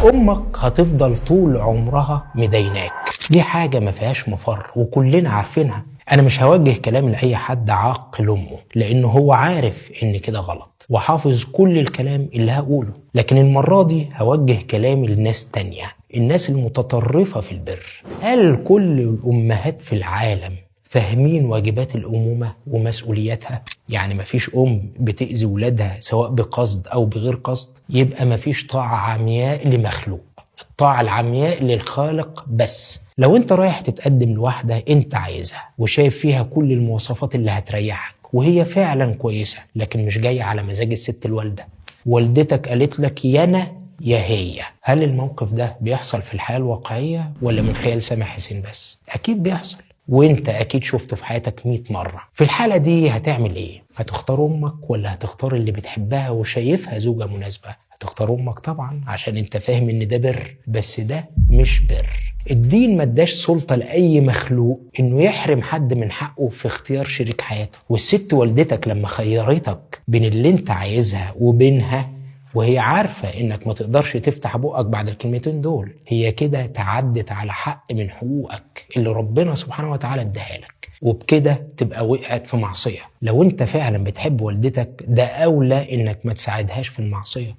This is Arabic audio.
امك هتفضل طول عمرها مديناك، دي حاجة ما فيهاش مفر وكلنا عارفينها. انا مش هوجه كلام لاي حد عاق لامه، لانه هو عارف ان كده غلط وحافظ كل الكلام اللي هقوله. لكن المرة دي هوجه كلامي لناس تانية، الناس المتطرفة في البر. هل كل الامهات في العالم فاهمين واجبات الأمومة ومسؤولياتها؟ يعني مفيش بتأذي ولادها سواء بقصد أو بغير قصد؟ يبقى مفيش طاعة عمياء لمخلوق، الطاعة العمياء للخالق بس. لو انت رايح تتقدم لواحدة انت عايزها وشايف فيها كل المواصفات اللي هتريحك وهي فعلا كويسة، لكن مش جاية على مزاج الست الوالدة، والدتك قالت لك يا انا يا هي، هل الموقف ده بيحصل في الحياة الواقعية ولا من خيال سامح حسين بس؟ أكيد بيحصل، وانت اكيد شفته في حياتك 100 مرة. في الحالة دي هتعمل ايه؟ هتختار امك ولا هتختار اللي بتحبها وشايفها زوجة مناسبة؟ هتختار امك طبعا، عشان انت فاهم ان ده بر، بس ده مش بر. الدين ما اداش سلطة لأي مخلوق انه يحرم حد من حقه في اختيار شريك حياته. والست والدتك لما خيرتك بين اللي انت عايزها وبينها وهي عارفة انك ما تقدرش تفتح بقك بعد الكلمتين دول، هي كده تعدت على حق من حقوقك اللي ربنا سبحانه وتعالى اداها لك، وبكده تبقى وقعت في معصية. لو انت فعلا بتحب والدتك ده اولى انك ما تساعدهاش في المعصية،